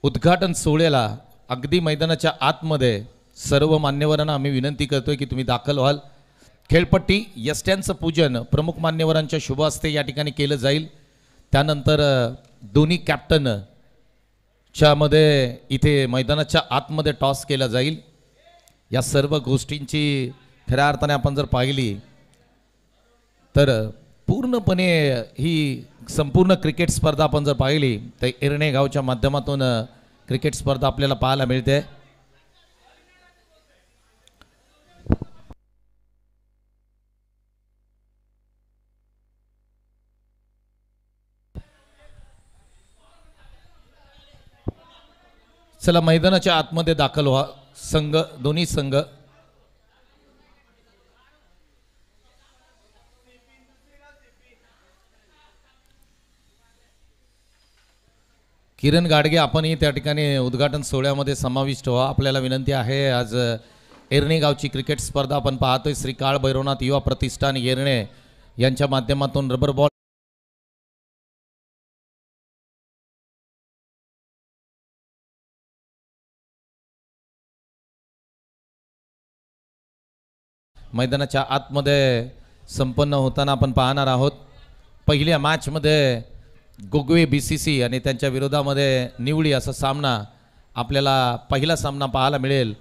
उद्घाटन सोहळ्याला अगदी मैदानाच्या आतमध्ये सर्व मान्यवरांना आम्ही विनंती करतोय की तुम्ही दाखल व्हाल। खेळपट्टी यष्ट्यांचं पूजन प्रमुख मान्यवरांच्या शुभ हस्ते या ठिकाणी केलं जाईल। त्यानंतर दोन्ही कॅप्टन च्या मध्ये इथे मैदानाच्या आतमध्ये टॉस केला जाईल। या सर्व गोष्टींची खऱ्या अर्थाने आपण जर पाहिली तर पूर्णपणे ही संपूर्ण क्रिकेट स्पर्धा आपण जर पाहिली तर एरणे गावच्या माध्यमातून क्रिकेट स्पर्धा आपल्याला पाहायला मिळते। चला मैदानाच्या आतमध्ये दाखल व्हा संघ, दोन्ही संघ। किरण गाडगे आपणही त्या ठिकाणी उद्घाटन सोहळ्यामध्ये समाविष्ट व्हा, आपल्याला विनंती आहे। आज एरणे गावची क्रिकेट स्पर्धा आपण पाहतोय। श्री काळ भैरवनाथ युवा प्रतिष्ठान एरणे यांच्या माध्यमातून रबर बॉल मैदानाच्या आतमध्ये संपन्न होताना आपण पाहणार आहोत। पहिल्या मॅच मध्ये गोगवे बीसीसी आणि त्यांच्या विरोधामध्ये निवडी असा सामना आपल्याला पहिला सामना पाहायला मिळेल।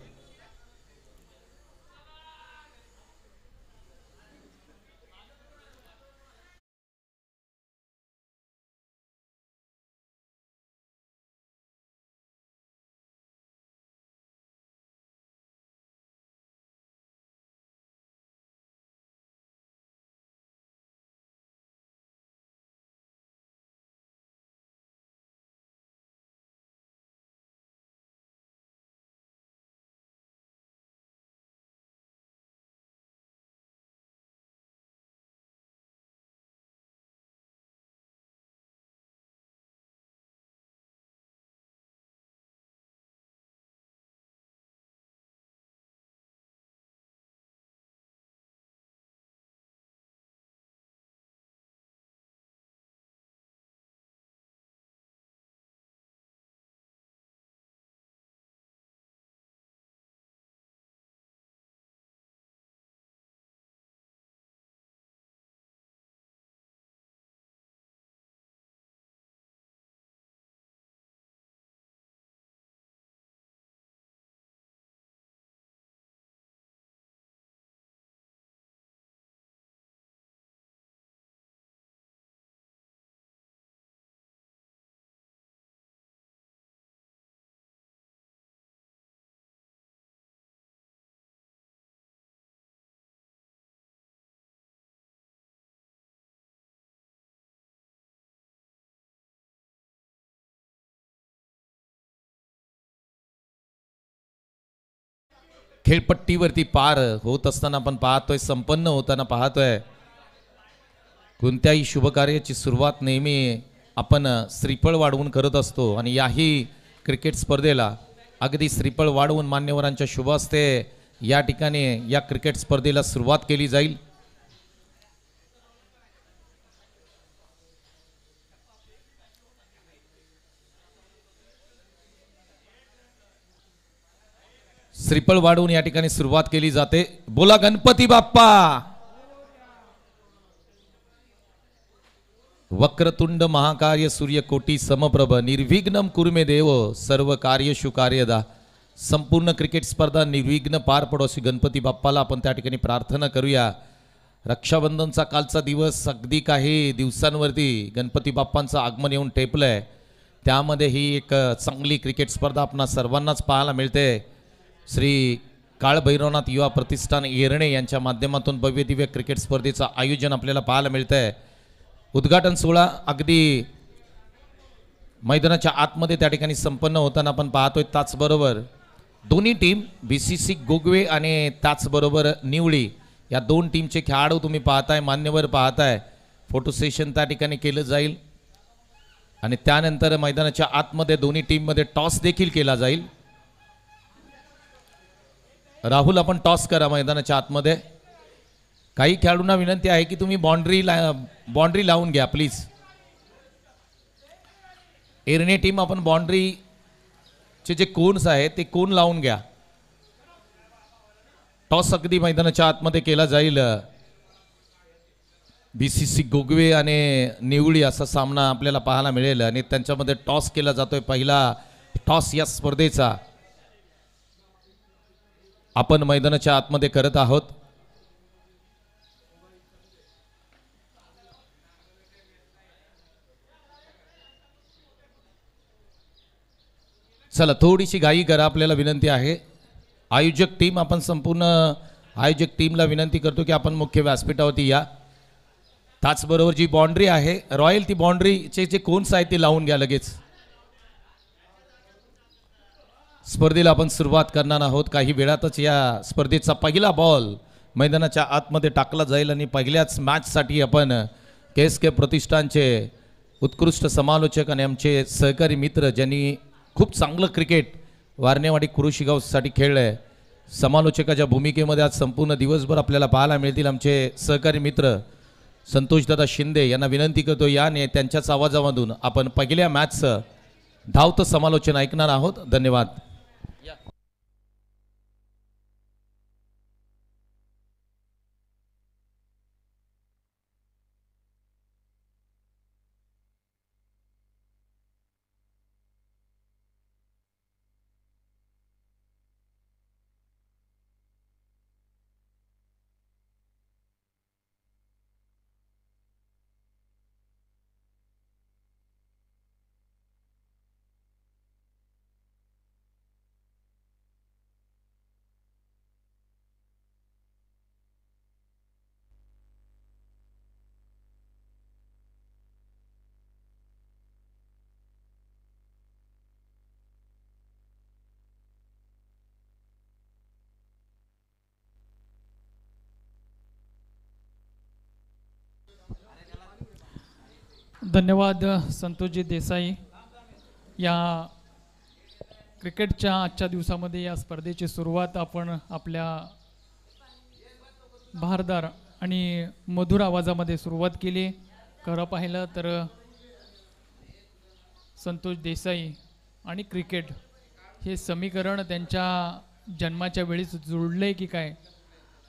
खेळपट्टीवरती पार होत असताना आपण पाहतोय, संपन्न होताना पाहतोय। कोणत्याही शुभ कार्याची सुरुवात नेहमी आपण श्रीफळ वाढवून करत असतो आणि याही क्रिकेट स्पर्धेला अगदी श्रीफळ वाढवून मान्यवरांच्या शुभ हस्ते या ठिकाणी या क्रिकेट स्पर्धेला सुरुवात केली जाईल। श्रीफळ वाढवून या ठिकाणी सुरुवात केली जाते। बोला गणपती बाप्पा। वक्रतुंड महाकार्य सूर्यकोटी समप्रभ निर्विघ्नं कुर्मे देव सर्व कार्येषु कार्यदा। संपूर्ण क्रिकेट स्पर्धा निर्विघ्न पार पडो अशी गणपती बाप्पाला आपण त्या ठिकाणी प्रार्थना करूया। रक्षाबंधनचा कालचा दिवस अगदी काही दिवसांवरती गणपती बाप्पांचं आगमन येऊन टेपलंय। त्यामध्ये ही एक चांगली क्रिकेट स्पर्धा आपणा सर्वांनाच पाहायला मिळते। श्री काळ भैरवनाथ युवा प्रतिष्ठान एरणे यांच्या माध्यमातून भव्य दिव्य क्रिकेट स्पर्धेचं आयोजन आपल्याला पाहायला मिळतंय। उद्घाटन सोहळा अगदी मैदानाच्या आतमध्ये त्या ठिकाणी संपन्न होताना आपण पाहतोय। त्याचबरोबर दोन्ही टीम बीसीसी गोगवे आणि त्याचबरोबर निवडी या दोन टीमचे खेळाडू तुम्ही पाहताय, मान्यवर पाहताय। फोटो सेशन त्या ठिकाणी केलं जाईल आणि त्यानंतर मैदानाच्या आतमध्ये दोन्ही टीममध्ये टॉस देखील केला जाईल। राहुल आपण टॉस करा मैदानाच्या आतमध्ये। काही खेळाडूंना विनंती आहे की तुम्ही बाउंड्री लावून घ्या प्लीज। एरणे टीम आपण बाउंड्री चे जे कोन्स आहेत ते कोन लावून घ्या. टॉस अगदी मैदानाच्या आतमध्ये केला जाईल. BCC गोगवे आणि निवळी असा सामना आपल्याला पाहायला मिळेल आणि त्यांच्यामध्ये टॉस केला जातोय. पहिला टॉस या स्पर्धेचा आपण मैदानाच्या आतमध्ये करत आहोत. चला थोडीशी घाई करा, आपल्याला विनंती आहे. आयोजक टीम, आपण संपूर्ण आयोजक टीमला विनंती करतो की आपण मुख्य व्यासपीठावरती या. त्याचबरोबर जी बाउंड्री आहे रॉयल, ती बाउंड्रीचे जे कोन्स आहेत ते लावून घ्या लगेच. स्पर्धेला आपण सुरुवात करणार आहोत. काही वेळातच या स्पर्धेचा पहिला बॉल मैदानाच्या आतमध्ये टाकला जाईल आणि पहिल्याच मॅचसाठी आपण KSK प्रतिष्ठानचे उत्कृष्ट समालोचक आणि आमचे सहकारी मित्र ज्यांनी खूप चांगलं क्रिकेट वारणेवाडी कृषीगावसाठी खेळलंय, समालोचकाच्या भूमिकेमध्ये आज संपूर्ण दिवसभर आपल्याला पाहायला मिळतील. आमचे सहकारी मित्र संतोषदादा शिंदे यांना विनंती करतो याने त्यांच्याच आवाजामधून आपण पहिल्या मॅचचं धावतं समालोचन ऐकणार आहोत. धन्यवाद. धन्यवाद संतोषजी देसाई. या क्रिकेटच्या आजच्या दिवसामध्ये या स्पर्धेची सुरुवात आपण आपल्या भारदार आणि मधुर आवाजामध्ये सुरुवात केली. खरं पाहिलं तर संतोष देसाई आणि क्रिकेट हे समीकरण त्यांच्या जन्माच्या वेळीच जुळले की काय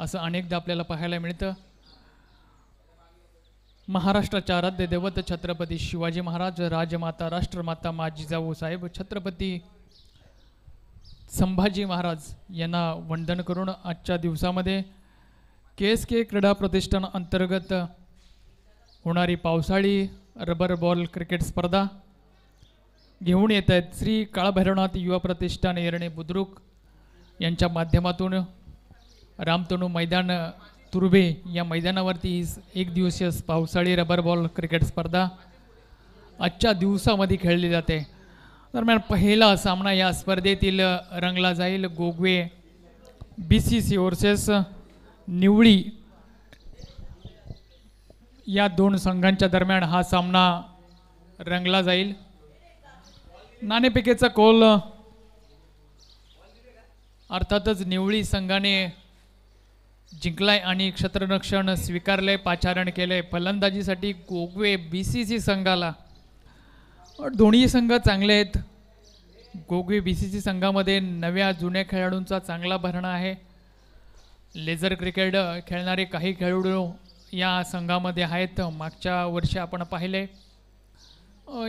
असं अनेकदा आपल्याला पाहायला मिळतं. महाराष्ट्राचे आराध्य दैवत छत्रपती शिवाजी महाराज, राजमाता राष्ट्रमाता मा जिजाऊ साहेब, छत्रपती संभाजी महाराज यांना वंदन करून आजच्या दिवसामध्ये KSK क्रीडा प्रतिष्ठान अंतर्गत होणारी पावसाळी रबर बॉल क्रिकेट स्पर्धा घेऊन येत आहेत. श्री काळभैरवनाथ युवा प्रतिष्ठान येरणे बुद्रुक यांच्या माध्यमातून रामतनू मैदान तुर्भे या मैदानावरती एक दिवसीय पावसाळी रबर बॉल क्रिकेट स्पर्धा आजच्या दिवसामध्ये खेळली जाते. दरम्यान पहिला सामना या स्पर्धेतील रंगला जाईल. गोगवे BCC वर्सेस निवळी या दोन संघांच्या दरम्यान हा सामना रंगला जाईल. नाणेफेकीचा कौल अर्थातच निवळी संघाने जिंकलाय आणि क्षेत्ररक्षण स्वीकारले, पाचारण केले. फलंदाजीसाठी गोगवे BCC संघाला, दोन्ही संघ चांगले आहेत. गोगवे BCC संघामध्ये नव्या जुन्या खेळाडूंचा चांगला भरणा आहे. लेझर क्रिकेट खेळणारे काही खेळाडू या संघामध्ये आहेत. मागच्या वर्षी आपण पाहिले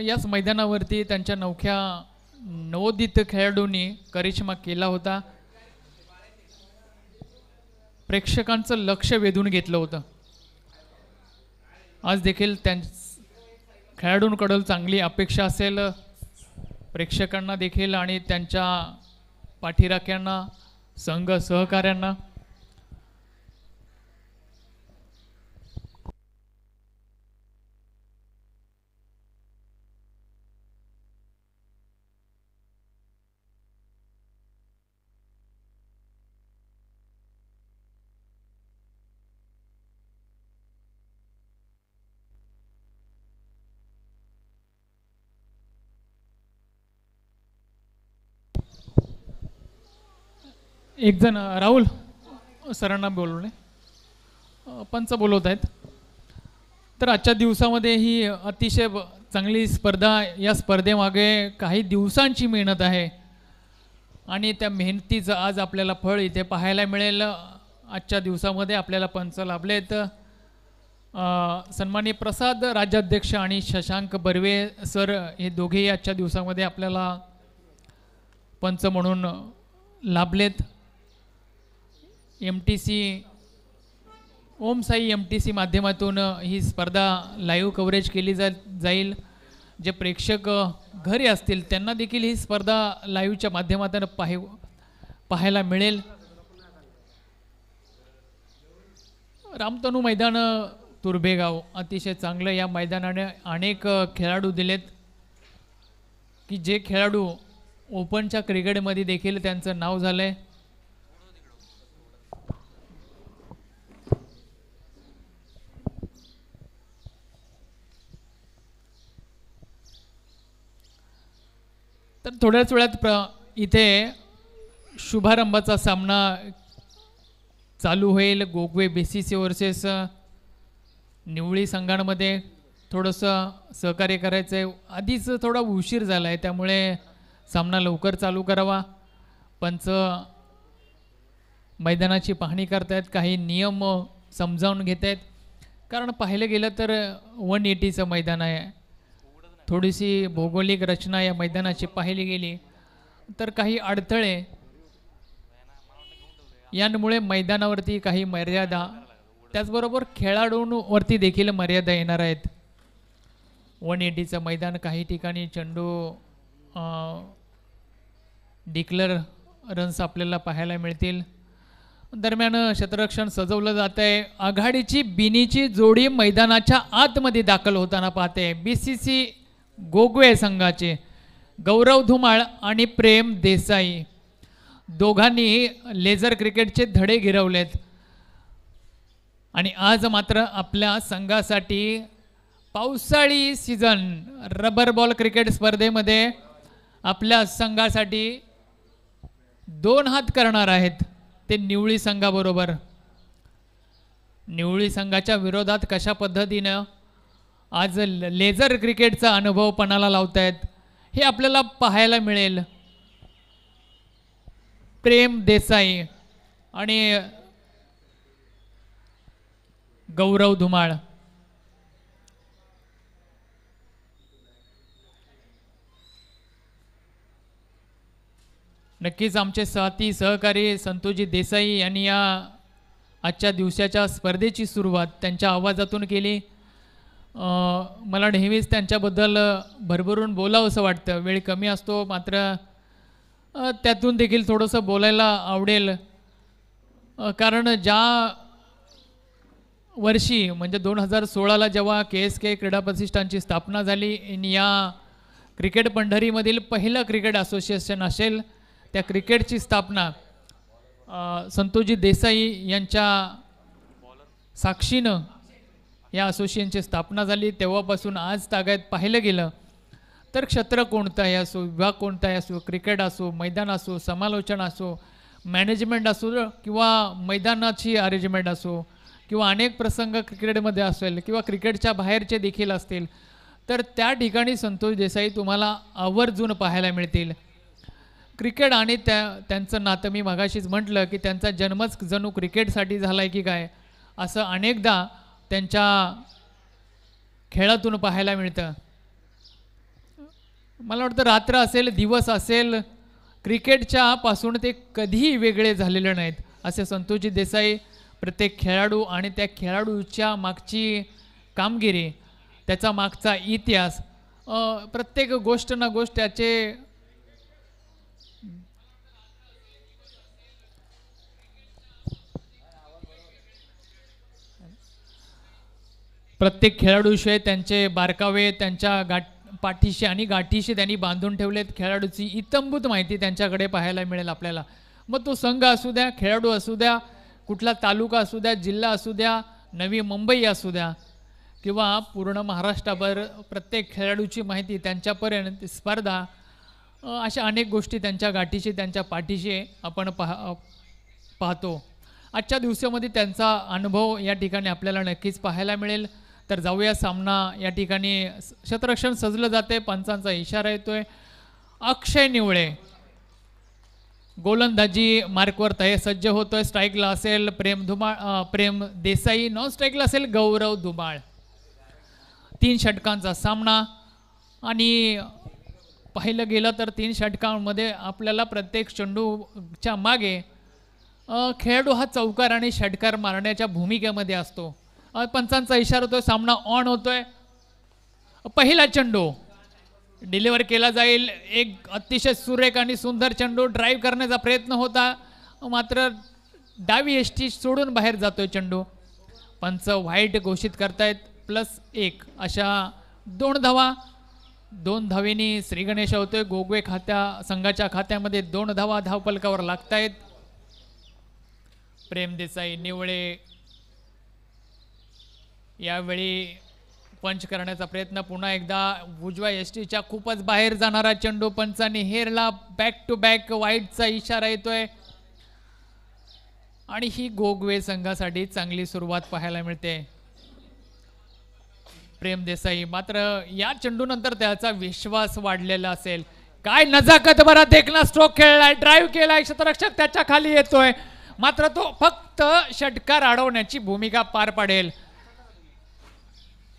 याच मैदानावरती त्यांच्या नवख्या नवोदित खेळाडूंनी करिश्मा केला होता. प्रेक्षकांचं लक्ष वेधून घेतलं होतं. आज देखील खेळाडूंकडून चांगली अपेक्षा असेल प्रेक्षकांना देखील आणि त्यांच्या पाठीराख्यांना, संघ सहकाऱ्यांना. एक जण राहुल सरांना बोलवले, पंच बोलवत आहेत. तर आजच्या दिवसामध्ये ही अतिशय चांगली स्पर्धा, या स्पर्धेमागे काही दिवसांची मेहनत आहे. आणि त्या मेहनतीचं आज आपल्याला फळ इथे पाहायला मिळेल. आजच्या दिवसामध्ये आपल्याला पंच लाभलेत. सन्माननीय प्रसाद राज्याध्यक्ष आणि शशांक बर्वे सर हे दोघेही आजच्या दिवसामध्ये आपल्याला पंच म्हणून लाभलेत. MTC ओम साई MTC माध्यमातून ही स्पर्धा लाईव्ह कव्हरेज केली जाईल. जे प्रेक्षक घरी असतील त्यांना देखील ही स्पर्धा लाईव्हच्या माध्यमातून पाहायला मिळेल. रामतनू मैदान तुर्भेगाव अतिशय चांगलं. या मैदानाने अनेक खेळाडू दिलेत की जे खेळाडू ओपनच्या क्रिकेटमध्ये देखील त्यांचं नाव झालं आहे. तर थोड्याच वेळात इथे शुभारंभाचा सामना चालू होईल. गोगवे BCC वर्सेस निवळी संघांमध्ये थोडंसं सहकार्य करायचं आहे. आधीच थोडा उशीर झाला आहे त्यामुळे सामना लवकर चालू करावा. पंच मैदानाची पाहणी करतायत, काही नियम समजावून घेत आहेत. कारण पाहिलं गेलं तर 180चं मैदान आहे. थोडीशी भौगोलिक रचना या मैदानाची पाहिली गेली तर काही अडथळे, यामुळे मैदानावरती काही मर्यादा, त्याचबरोबर खेळाडूंवरती देखील मर्यादा येणार आहेत. 180चं मैदान काही ठिकाणी चेंडू डिक्लेअर रन्स आपल्याला पाहायला मिळतील. दरम्यान क्षेत्ररक्षण सजवलं जात आहे. आघाडीची बिनीची जोडी मैदानाच्या आतमध्ये दाखल होताना पाहते. BCC गोगवे संघाचे गौरव धुमाळ आणि प्रेम देसाई दोघांनी लेझर क्रिकेटचे धडे गिरवलेत आणि आज मात्र आपल्या संघासाठी पावसाळी सीझन रबर बॉल क्रिकेट स्पर्धेमध्ये आपल्या संघासाठी 2 हात करणार आहेत. ते निवळी संघाबरोबर. निवळी संघाच्या विरोधात कशा पद्धतीनं आज लेझर क्रिकेटचा अनुभव पणाला लावतायत हे आपल्याला पाहायला मिळेल. प्रेम देसाई आणि गौरव धुमाळ. नक्कीच आमचे साथी सहकारी संतोजी देसाई यांनी या आजच्या दिवसाच्या स्पर्धेची सुरुवात त्यांच्या आवाजातून केली. मला नेहमीच त्यांच्याबद्दल भरभरून बोलावं असं वाटतं. वेळ कमी असतो, मात्र त्यातून देखील थोडंसं बोलायला आवडेल. कारण ज्या वर्षी म्हणजे 2016ला जेव्हा KSK क्रीडा प्रतिष्ठानची स्थापना झाली आणि या क्रिकेट पंढरीमधील पहिलं क्रिकेट असोसिएशन असेल, त्या क्रिकेटची स्थापना संतोजी देसाई यांच्या साक्षीनं या असोसिएशनची स्थापना झाली. तेव्हापासून आज तागायत पाहिलं गेलं तर क्षेत्र कोणताही असो, विभाग कोणताही असो, क्रिकेट असो, मैदान असो, समालोचन असो, मॅनेजमेंट असो किंवा मैदानाची अरेंजमेंट असो किंवा अनेक प्रसंग क्रिकेटमध्ये असेल किंवा क्रिकेटच्या बाहेरचे देखील असतील, तर त्या ठिकाणी संतोष देसाई तुम्हाला आवर्जून पाहायला मिळतील. क्रिकेट आणि त्यांचं नातं मी मगाशीच म्हटलं की त्यांचा जन्मच जणू क्रिकेटसाठी झाला आहे की काय, असं अनेकदा त्यांच्या खेळातून पाहायला मिळतं. मला वाटतं रात्र असेल दिवस असेल, क्रिकेटच्या पासून ते कधीही वेगळे झालेले नाहीत. असे संतोषजी देसाई प्रत्येक खेळाडू आणि त्या खेळाडूच्या मागची कामगिरी, त्याचा मागचा इतिहास, प्रत्येक गोष्ट ना गोष्ट त्याचे प्रत्येक खेळाडूशिवाय त्यांचे बारकावे त्यांच्या पाठीशी आणि गाठीशी त्यांनी बांधून ठेवलेत. खेळाडूची इत्थंभूत माहिती त्यांच्याकडे पाहायला मिळेल आपल्याला. मग तो संघ असू द्या, खेळाडू असू द्या, कुठला तालुका असू द्या, जिल्हा असू द्या, नवी मुंबई असू द्या किंवा पूर्ण महाराष्ट्राभर प्रत्येक खेळाडूची माहिती त्यांच्यापर्यंत, स्पर्धा, अशा अनेक गोष्टी त्यांच्या गाठीशी त्यांच्या पाठीशी आपण पाहतो. आजच्या दिवसामध्ये त्यांचा अनुभव या ठिकाणी आपल्याला नक्कीच पाहायला मिळेल. तर जाऊया सामना. या ठिकाणी क्षेत्ररक्षण सजलं जाते, पंचांचा इशारा येतोय. अक्षय निवळे गोलंदाजी मार्कवर सज्ज होतोय. स्ट्राईकला असेल प्रेम देसाई, नॉन स्ट्राईकला असेल गौरव धुमाळ. 3 षटकांचा सामना आणि पाहिलं गेलं तर 3 षटकांमध्ये आपल्याला प्रत्येक चेंडूच्या मागे खेळाडू हा चौकार आणि षटकार मारण्याच्या भूमिकेमध्ये असतो. पंचांचा इशारा होतोय, सामना ऑन होतोय. पहिला चेंडू डिलिव्हर केला जाईल. एक अतिशय सुरेख आणि सुंदर चेंडू ड्राईव्ह करण्याचा प्रयत्न होता, मात्र डावी एष्टी सोडून बाहेर जातोय चेंडू. पंच व्हाईट घोषित करतायत. +1 अशा 2 धावा. 2 धावेनी श्री गणेश होतोय. गोगवे संघाच्या खात्यामध्ये 2 धावा धावपलकावर लागतायत. प्रेम देसाई निवळे यावेळी पंच करण्याचा प्रयत्न. पुन्हा एकदा उजव्या एसटीच्या खूपच बाहेर जाणारा चेंडू पंचांनी हेरला. बॅक टू बॅक वाईटचा इशारा येतोय आणि ही गोगवे संघासाठी चांगली सुरुवात पाहायला मिळते. प्रेम देसाई मात्र या चेंडूनंतर त्याचा विश्वास वाढलेला असेल. काय नजाकत बरा देखना स्ट्रोक खेळलाय, ड्राईव्ह केलाय, क्षेत्ररक्षक त्याच्या खाली येतोय, मात्र तो फक्त षटकार अडवण्याची भूमिका पार पाडेल.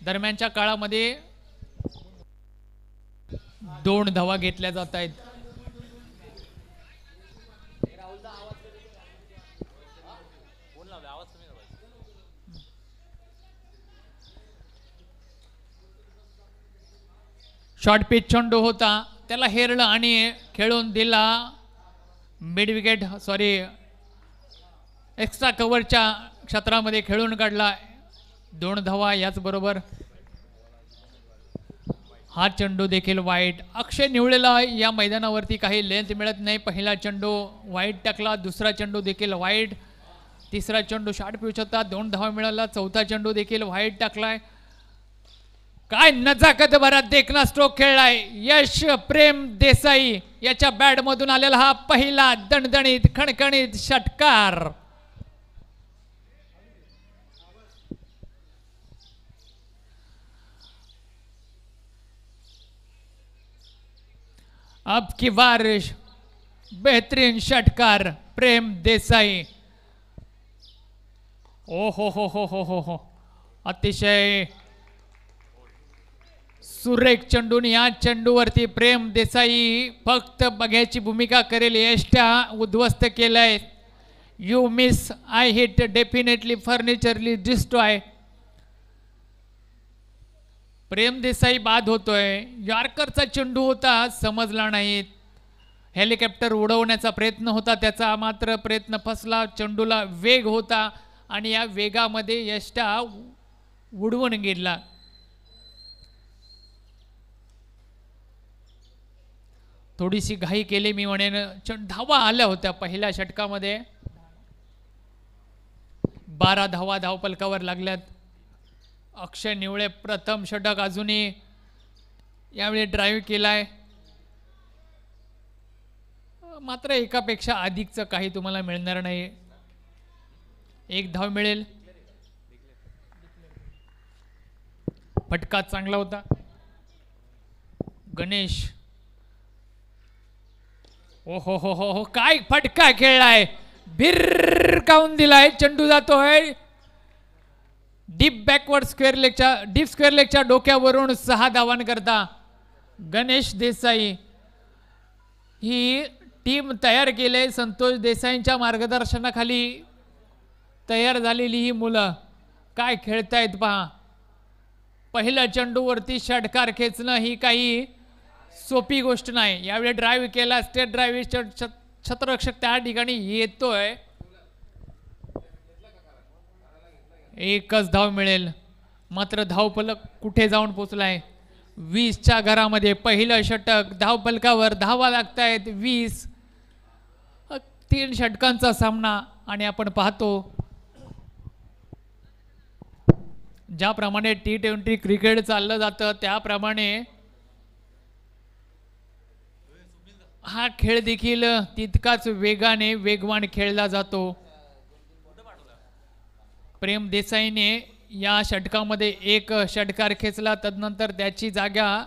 दरम्यानच्या काळामध्ये 2 धावा घेतल्या जात आहेत. शॉर्ट पिच चेंडू होता, त्याला हेरलं आणि खेळून दिला मिड विकेट एक्स्ट्रा कव्हरच्या क्षेत्रामध्ये खेळून काढला. 2 धावा. याचबरोबर हा चेंडू देखील वाईट. अक्षय निवळेला या मैदानावरती काही लेंथ मिळत नाही. पहिला चेंडू वाईट टाकला, दुसरा चेंडू देखील वाईट, तिसरा चेंडू शॉर्ट पिच होता, 2 धावा मिळाला, चौथा चेंडू देखील वाईट टाकलाय. काय नजाकत भरा देखना स्ट्रोक खेळलाय यश प्रेम देसाई याच्या बॅट मधून आलेला हा पहिला दणदणीत खणखणीत षटकार. अब की बार बेहतरीन षटकार प्रेम देसाई. ओ हो अतिशय सुरेख चेंडून या चेंडूवरती प्रेम देसाई फक्त बघ्याची भूमिका करेल. यष्ट्या उद्ध्वस्त केलंय. You miss I hit definitely फर्निचरली डिस्ट्रॉय. प्रेम देसाई बाद होतोय. यॉर्करचा चेंडू होता, समजला नाही. हेलिकॉप्टर उडवण्याचा प्रयत्न होता त्याचा, मात्र प्रयत्न फसला. चेंडूला वेग होता आणि या वेगामध्ये यष्ट्या उडवून गेला. थोडीशी घाई केली मी म्हणेन. धावा आल्या होत्या पहिल्या षटकामध्ये. 12 धावा धावपलकावर लागल्यात. अक्षय निवळे प्रथम षटक अजूनही यावेळी ड्राईव्ह केलाय, मात्र एकापेक्षा अधिकचं काही तुम्हाला मिळणार नाही. 1 धाव मिळेल. फटका चांगला होता. गणेश ओ हो काय फटका खेळलाय. भिरकावून दिलाय. चेंडू जातोय डीप बॅकवर्ड स्क्वेअर लेगच्या डोक्यावरून 6 धावांकरता गणेश देसाई. ही टीम तयार केले. संतोष देसाईंच्या मार्गदर्शनाखाली तयार झालेली ही मुलं काय खेळतायत पहा. पहिल्या चेंडूवरती षटकार खेचणं ही काही सोपी गोष्ट नाही. यावेळी ड्राईव्ह केला, स्टेट ड्राईव्ह, क्षेत्ररक्षक त्या ठिकाणी येतोय. 1च धाव मिळेल, मात्र धावफलक कुठे जाऊन पोचलाय. 20च्या घरामध्ये पहिलं षटक. धावफलकावर धावा लागतायत 20. 3 षटकांचा सामना आणि आपण पाहतो ज्याप्रमाणे T20 क्रिकेट चाललं जातं त्याप्रमाणे हा खेळ देखील तितकाच वेगवान खेळला जातो. प्रेम देसाईने या षटकामध्ये 1 षटकार खेचला, तदनंतर त्याची जागा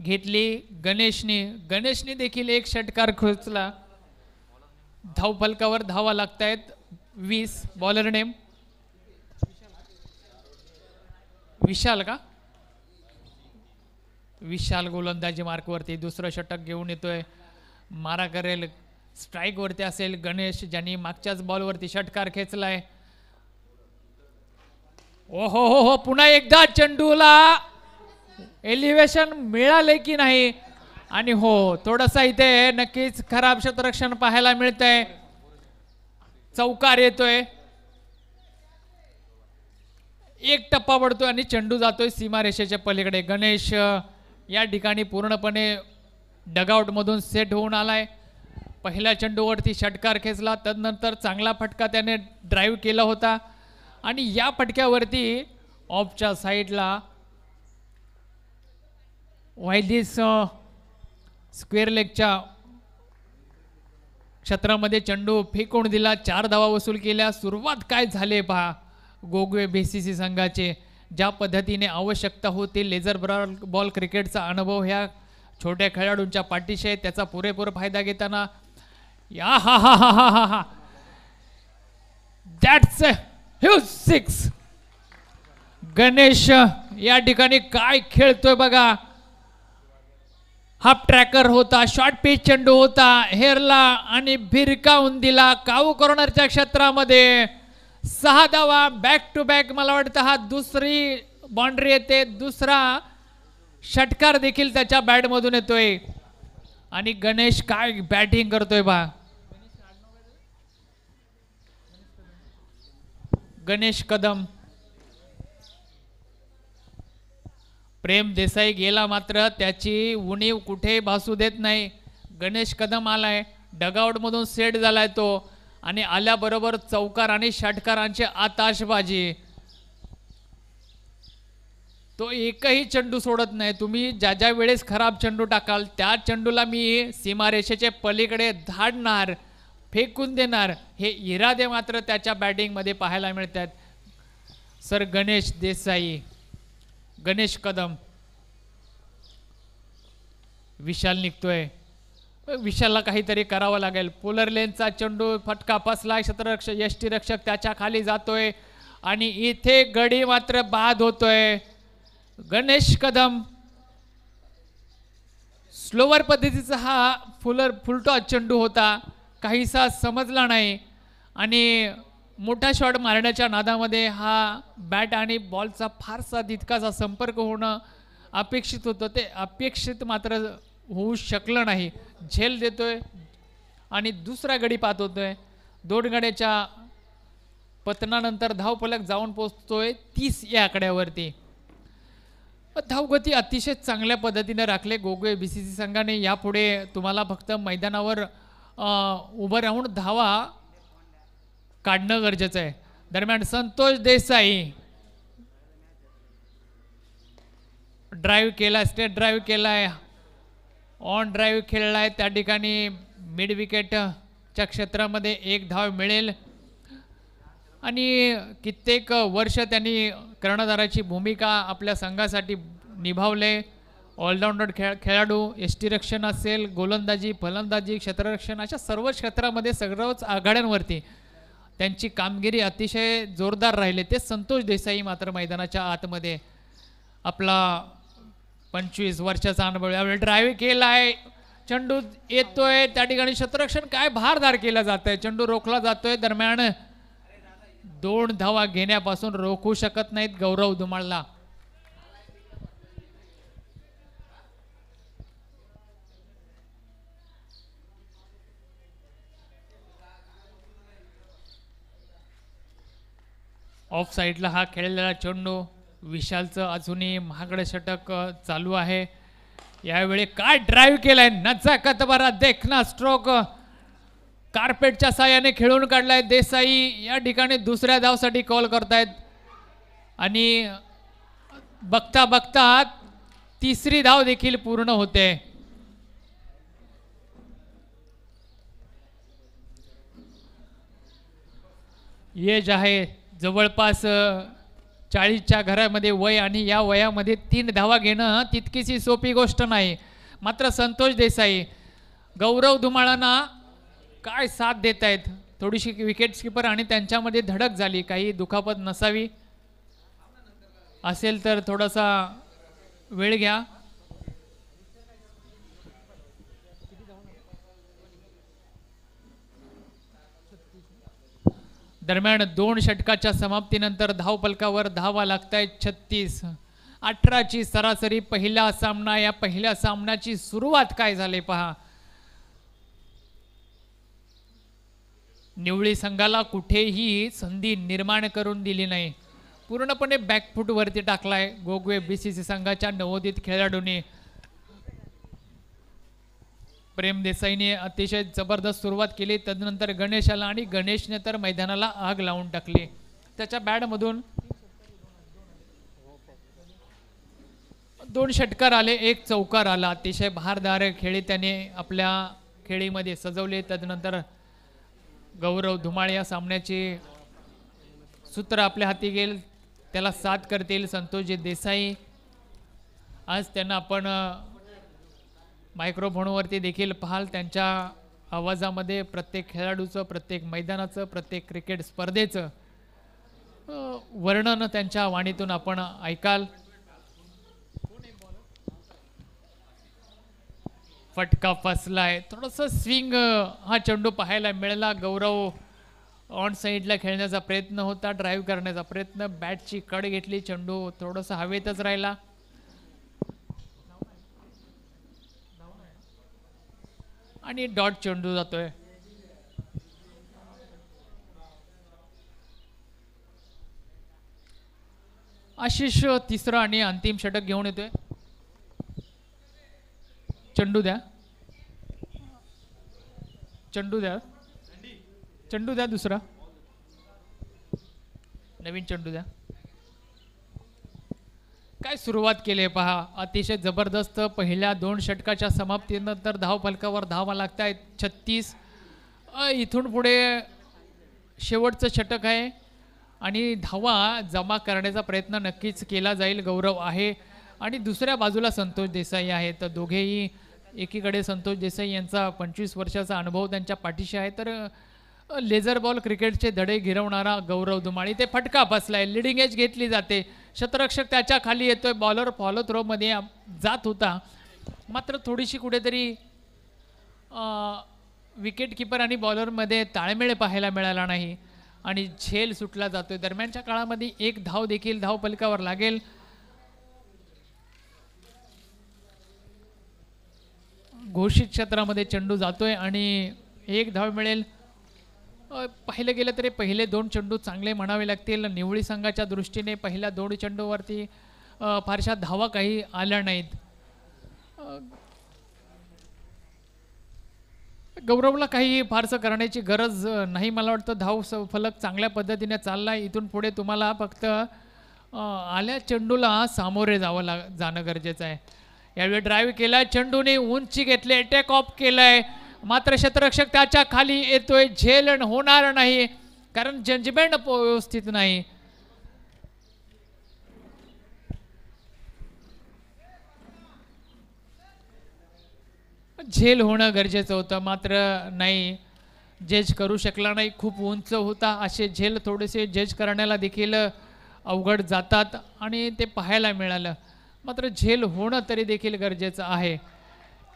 घेतली गणेशने देखील 1 षटकार खेचला. धावफलकावर धावा लागतायत 20. बॉलर नेम विशाल का? विशाल गोलंदाजी मार्कवरती दुसरं षटक घेऊन येतोय. मारा करेल, स्ट्राईक वरती असेल गणेश, ज्यांनी मागच्याच बॉलवरती षटकार खेचलाय. ओहो हो हो, पुन्हा एकदा चेंडूला एलिव्हेशन मिळाले की नाही. आणि हो, थोडासा इथे नक्कीच खराब क्षेत्ररक्षण पाहायला मिळतंय. चौकार येतोय, एक टप्पा पडतोय आणि चेंडू जातोय सीमारेषेच्या पलीकडे. गणेश या ठिकाणी पूर्णपणे डगआउट मधून सेट होऊन आलाय. पहिल्या चेंडूवरती षटकार खेचला, तदनंतर चांगला फटका त्याने ड्राईव्ह केला होता आणि या फटक्यावरती ऑफच्या साईडला वायदिस स्क्वेअर लेगच्या क्षेत्रामध्ये चेंडू फेकून दिला. 4 धावा वसूल केल्या. सुरुवात काय झाले पहा गोगवे बीसीसी संघाचे. ज्या पद्धतीने आवश्यकता होती लेझर बॉल क्रिकेटचा अनुभव ह्या छोट्या खेळाडूंच्या पाठीशी आहे, त्याचा पुरेपूर फायदा घेताना या हा हा हा हा हा हा दॅट्स ह्यूज 6. गणेश या ठिकाणी काय खेळतोय बघा. हाफ ट्रॅकर होता, शॉर्ट पिच चेंडू होता, हेरला आणि भिरकावून दिला. काऊ कॉर्नरच्या क्षेत्रामध्ये 6 धावा बॅक टू बॅक. मला वाटतं हा दुसरी बाउंड्री येते, दुसरा षटकार देखील त्याच्या बॅटमधून येतोय. आणि गणेश काय बॅटिंग करतोय बा. गणेश कदम, प्रेम देसाई गेला मात्र त्याची उणीव कुठे भासू देत नाही. गणेश कदम आलाय, डगआउट मधून सेट झालाय तो आणि आल्याबरोबर चौकार आणि षटकारांची आताशबाजी. तो एकही चेंडू सोडत नाही. तुम्ही ज्या ज्या वेळेस खराब चेंडू टाकाल त्या चेंडूला मी सीमारेषेच्या पलीकडे धाडणार, फेकून देणार, हे इरादे मात्र त्याच्या बॅटिंगमध्ये पाहायला मिळतात. सर गणेश देसाई, गणेश कदम, विशाल निघतोय. विशालला काहीतरी करावं लागेल. पोलर लेनचा चेंडू फटका फसला, क्षेत्ररक्षक यष्टीरक्षक त्याच्या खाली जातोय आणि इथे गडी मात्र बाद होतोय. गणेश कदम स्लोवर पद्धतीचा हा फुलटॉस चेंडू होता, काहीसा समजला नाही आणि मोठा शॉट मारण्याच्या नादामध्ये हा बॅट आणि बॉलचा फारसा तितकासा संपर्क होणं अपेक्षित होतं, ते अपेक्षित मात्र होऊ शकलं नाही. झेल देतोय आणि दुसरा गडी पाहत होतोय. 2 गड्याच्या पतनानंतर धावफलक जाऊन पोहोचतोय 30 या आकड्यावरती. धावगती अतिशय चांगल्या पद्धतीने राखले गोगवे बीसीसी संघाने. यापुढे तुम्हाला फक्त मैदानावर उभं राहून धावा काढणं गरजेचं आहे. दरम्यान संतोष देसाई ड्राईव्ह केला, स्टेट ड्राईव्ह केलाय, ऑन ड्राईव्ह खेळलाय. त्या ठिकाणी मिड विकेटच्या क्षेत्रामध्ये 1 धाव मिळेल आणि कित्येक वर्ष त्यांनी कर्णधाराची भूमिका आपल्या संघासाठी निभावले. ऑलराऊंडर खेळाडू, यष्टीरक्षण असेल, गोलंदाजी, फलंदाजी, क्षेत्ररक्षण, अशा सर्व क्षेत्रामध्ये सर्वच आघाड्यांवरती त्यांची कामगिरी अतिशय जोरदार राहिले. ते संतोष देसाई मात्र मैदानाच्या आतमध्ये आपला 25 वर्षाचा अनुभव. यावेळी ड्राईव्ह केलाय, चेंडू येतोय, त्या ठिकाणी क्षेत्ररक्षण काय भारदार केला जात आहे, चेंडू रोखला जातोय. दरम्यान 2 धावा घेण्यापासून रोखू शकत नाहीत गौरव धुमाळला. ऑफ साईडला हा खेळलेला चेंडू, विशालचं अजूनही महागडं षटक चालू आहे. यावेळी काय ड्राईव्ह केलाय, नजाकत भरा देखना स्ट्रोक कार्पेटच्या साहाय्याने खेळून काढलाय. देसाई या ठिकाणी दुसऱ्या धावसाठी कॉल करतायत आणि बघता बघता 3री धाव देखील पूर्ण होते. एज आहे जवळपास 40च्या घरामध्ये वय आणि या वयामध्ये 3 धावा घेणं तितकीशी सोपी गोष्ट नाही. मात्र संतोष देसाई गौरव धुमाळांना काय साथ देत आहेत. थोडीशी विकेट किपर आणि त्यांच्यामध्ये धडक झाली. काही दुखापत नसावी, असेल तर थोडासा वेळ घ्या. दरम्यान 2 षटकाच्या समाप्तीनंतर धावफलकावर धावा लागतायत 36. 18ची सरासरी पहिला सामना. या पहिल्या सामन्याची सुरुवात काय झाली पहा. निवळी संघाला कुठेही संधी निर्माण करून दिली नाही. पूर्णपणे बॅकफूट वरती टाकलाय गोगवे बीसीसी संघाच्या नवोदित खेळाडूंनी. प्रेम देसाईने अतिशय जबरदस्त सुरुवात केली. तदनंतर गणेश आला आणि गणेशने तर मैदानाला आग लावून टाकली. त्याच्या बॅटमधून 2 षटकार आले, 1 चौकार आला. अतिशय बहारदार खेळी त्याने आपल्या खेळीमध्ये सजवले. तदनंतर गौरव धुमाळ या सामन्याचे सूत्र आपल्या हाती घेईल. त्याला साथ करतील संतोषजी देसाई. आज त्यांना आपण मायक्रोफोनवरती देखील पाहाल. त्यांच्या आवाजामध्ये प्रत्येक खेळाडूचं, प्रत्येक मैदानाचं, प्रत्येक क्रिकेट स्पर्धेचं वर्णन त्यांच्या वाणीतून आपण ऐकाल. फटका फसलाय. थोडंसं स्विंग हा चेंडू पाहायला मिळाला. गौरव ऑन साईडला खेळण्याचा प्रयत्न होता, ड्राईव्ह करण्याचा प्रयत्न. बॅटची कड घेतली, चेंडू थोडंसं हवेतच राहिला. आणि डॉट चेंडू जातोय. आशिष तिसरं आणि अंतिम षटक घेऊन येतोय. चेंडू द्या, चेंडू द्या, चेंडू द्या. दुसरा नवीन चेंडू द्या. काय सुरुवात केली पहा. अतिशय जबरदस्त. पहिल्या 2 षटकाच्या समाप्तीनंतर धावफलकावर धावा लागतायत 36. इथून पुढे शेवटचं षटक आहे आणि धावा जमा करण्याचा प्रयत्न नक्कीच केला जाईल. गौरव आहे आणि दुसऱ्या बाजूला संतोष देसाई आहे. तर दोघेही, एकीकडे संतोष देसाई यांचा 25 वर्षाचा अनुभव त्यांच्या पाठीशी आहे, तर लेझर बॉल क्रिकेटचे धडे गिरवणारा गौरव धुमाळी. ते फटका बसलाय. लिडिंग एज घेतली जाते. शतरक्षक त्याच्या खाली येतोय. बॉलर फॉलो थ्रोमध्ये जात होता, मात्र थोडीशी कुठेतरी विकेट किपर आणि बॉलरमध्ये ताळमेळ पाहायला मिळाला नाही आणि झेल सुटला जातोय. दरम्यानच्या काळामध्ये 1 धाव देखील धावफलकावर लागेल. घोषित क्षेत्रामध्ये चेंडू जातोय आणि 1 धाव मिळेल. पाहिलं गेलं तरी पहिले 2 चेंडू चांगले म्हणावे लागतील. निवळी संघाच्या दृष्टीने पहिल्या 2 चेंडूवरती फारशा धावा काही आल्या नाहीत. गौरवला काही फारसं करण्याची गरज नाही. मला वाटतं धाव फलक चांगल्या पद्धतीने चालला. इथून पुढे तुम्हाला फक्त आल्या चेंडूला सामोरे जाणं गरजेचं आहे. यावेळी ड्राईव्ह केलाय, चेंडूने उंची घेतले, टेक ऑफ केलाय, मात्र क्षेत्ररक्षक त्याच्या खाली येतोय. झेल होणार नाही कारण जजमेंट व्यवस्थित नाही. झेल होणं गरजेचं होतं, मात्र नाही, जज करू शकला नाही. खूप उंच होता. असे झेल थोडेसे जज करण्याला देखील अवघड जातात आणि ते पाहायला मिळालं. मात्र झेल होणं तरी देखील गरजेचं आहे.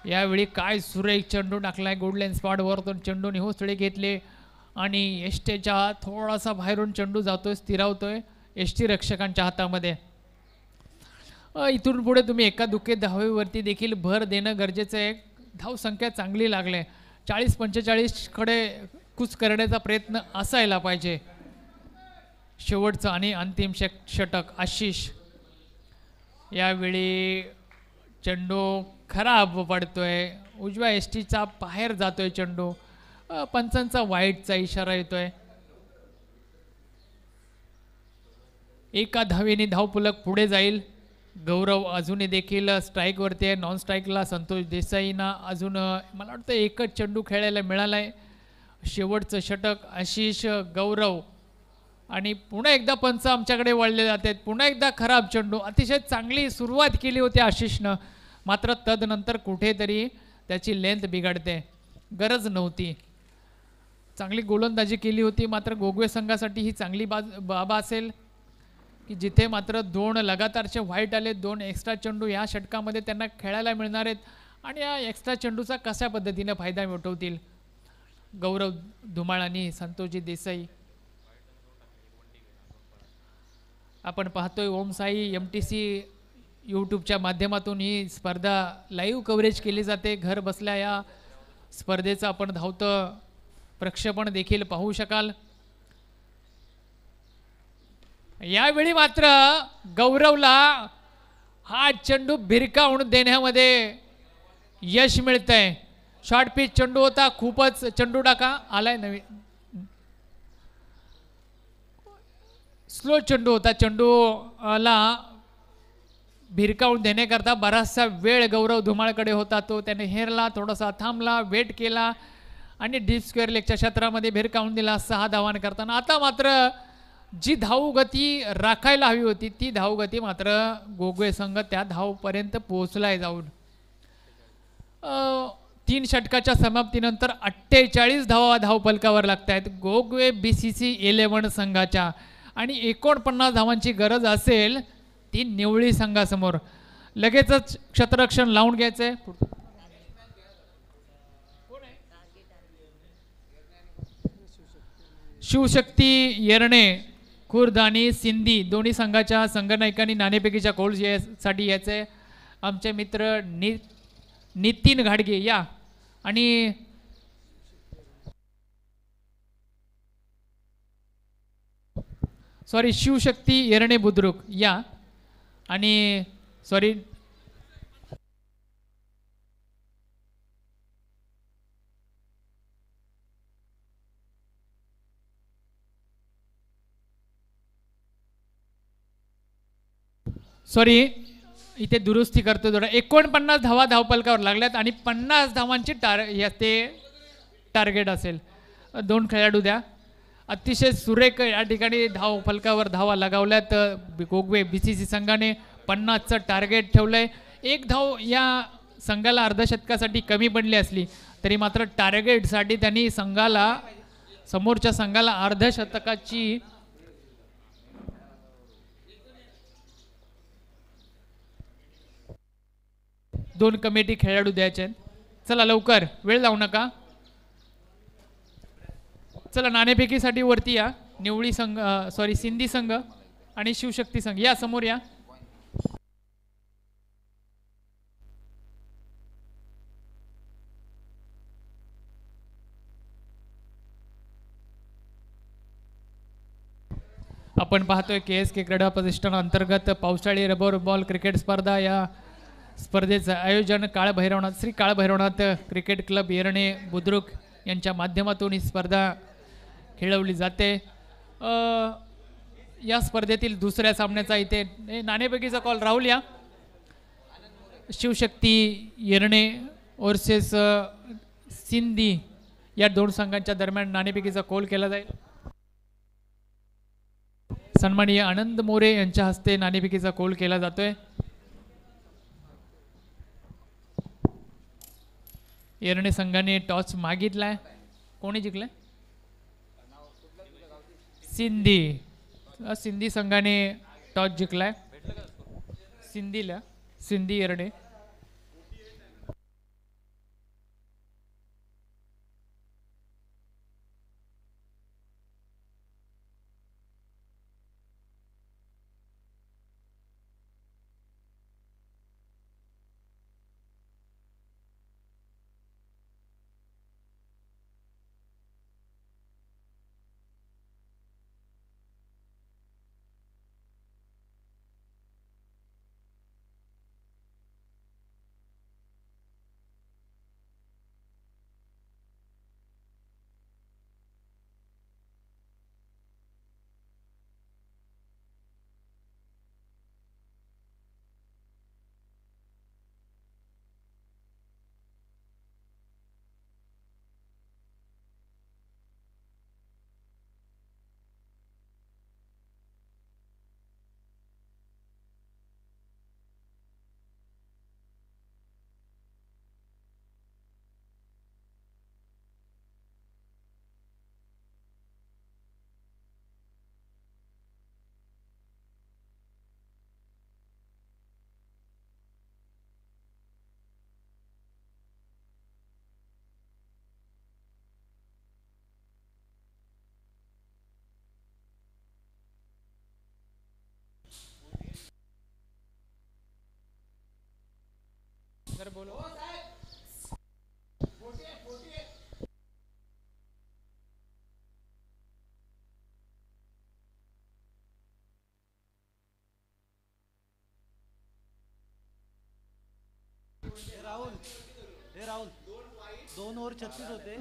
यावेळी काय सुरेख चेंडू टाकलाय. गुडलेन स्पॉटवरतून चेंडूने होसळे घेतले आणि एसटीच्या थोडासा बाहेरून चेंडू जातोय, स्थिरावतोय एसटी रक्षकांच्या हातामध्ये. इथून पुढे तुम्ही एका दुःखे धावेवरती देखील भर देणं गरजेचं आहे. धावसंख्या चांगली लागले. 40-45 कडे कूच करण्याचा प्रयत्न असायला पाहिजे. शेवटचं आणि अंतिम षटक. आशिष यावेळी चेंडू खराब पडतोय. उजव्या एसटीचा बाहेर जातोय चेंडू. पंचांचा वाईटचा इशारा येतोय. एका धावेने धावफलक पुढे जाईल. गौरव अजूनही देखील स्ट्राईकवरती आहे. नॉन स्ट्राईकला संतोष देसाईंना अजून मला वाटतं 1च चेंडू खेळायला मिळाला आहे. शेवटचं षटक. आशिष, गौरव आणि पुन्हा एकदा पंच आमच्याकडे वळले जातात. पुन्हा एकदा खराब चेंडू. अतिशय चांगली सुरुवात केली होती आशिषनं, मात्र तदनंतर कुठेतरी त्याची लेंथ बिघडते. गरज नव्हती. चांगली गोलंदाजी केली होती, मात्र गोगवे संघासाठी ही चांगली बाब असेल की जिथे मात्र 2 लगातारचे व्हाईट आले, 2 एक्स्ट्रा चेंडू या षटकामध्ये त्यांना खेळायला मिळणार आहेत आणि या एक्स्ट्रा चेंडूचा कशा पद्धतीने फायदा मिळवतील गौरव धुमाळ आणि संतोषजी देसाई. आपण पाहतोय ओम साई MTC यूट्यूबच्या माध्यमातून ही स्पर्धा लाईव्ह कव्हरेज केली जाते. घर बसल्या या स्पर्धेचं आपण धावतं प्रक्षेपण देखील पाहू शकाल. यावेळी मात्र गौरवला हा चेंडू भिरकावून देण्यामध्ये यश मिळतंय. शॉर्ट पिच चेंडू होता, खूपच चेंडू टाका आलाय नवीन स्लो चेंडू होता. चेंडूला भिरकावून देण्याकरता बराचसा वेळ गौरव धुमाळकडे होता. तो त्याने हेरला, थोडासा थांबला, वेट केला आणि डीप स्क्वेअर लेगच्या क्षेत्रामध्ये भिरकावून दिला 6 धावांनी करताना. आता मात्र जी धावगती राखायला हवी होती ती धावगती मात्र गोगवे संघ त्या धावपर्यंत पोहोचलाय जाऊन. 3 षटकाच्या समाप्तीनंतर 48 धावा धावफलकावर लागत आहेत गोगवे BCC 11 संघाच्या आणि 49 धावांची गरज असेल ती निवळी संघासमोर. लगेचच क्षेत्ररक्षण लावून घ्यायचंय. शिवशक्ती येरणे खुर्द आणि सिंधी दोन्ही संघाच्या संघनायकांनी नाणेफेकीच्या साठी यायचे. आमचे मित्र नितीन घाडगे या आणि सॉरी शिवशक्ती येरणे बुद्रुक या आणि सॉरी इथे दुरुस्ती करतो थोडं. 49 धावा धावफलकावर लागल्यात आणि 50 धावांची टार्गेट असेल. 2 खेळाडू द्या. अतिशय सुरेख या ठिकाणी धावफलकावर धावा लगावल्यात. गोगवे BCC संघाने 50चं टार्गेट ठेवलंय. 1 धाव या संघाला अर्धशतकासाठी कमी पडली असली तरी मात्र टार्गेटसाठी त्यांनी समोरच्या संघाला अर्धशतकाची दोन कमिटी खेळाडू द्यायचे. चला लवकर, वेळ लावू नका. चला नाणेफेकीसाठी वरती या. निवळी संघ सिंधी संघ आणि शिवशक्ती संघ या समोर या. आपण पाहतोय KSK क्रीडा प्रतिष्ठान अंतर्गत पावसाळी रबर बॉल क्रिकेट स्पर्धा. या स्पर्धेचं आयोजन श्री काळभैरवनाथ क्रिकेट क्लब येरणे बुद्रुक यांच्या माध्यमातून ही स्पर्धा खेळवली जाते. या स्पर्धेतील दुसऱ्या सामन्याचा इथे नाणेफेकीचा कॉल राहुल या. शिवशक्ती येरणे वर्सेस सिंधी या 2 संघांच्या दरम्यान नाणेफेकीचा कॉल केला जाईल. सन्माननीय आनंद मोरे यांच्या हस्ते नाणेफेकीचा कॉल केला जातोय. येरणे संघाने टॉस मागितलाय. कोणी जिंकलाय? सिंधी संघाने टॉस जिंकलाय. सिंधी येरणे. राहुल 2 ओव्हर 36 होते.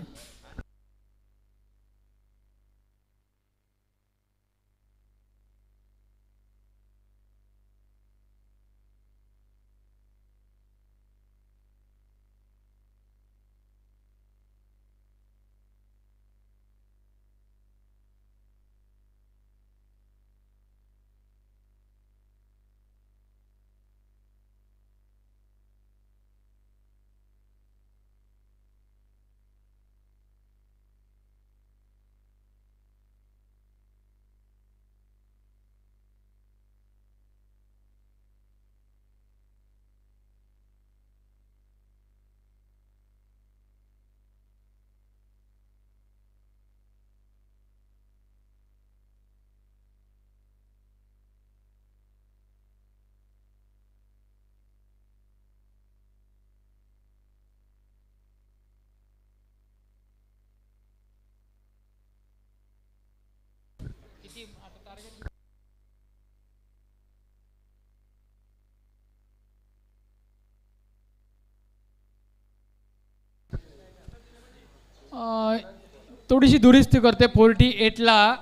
थोडीशी दुरुस्ती करते. 48ला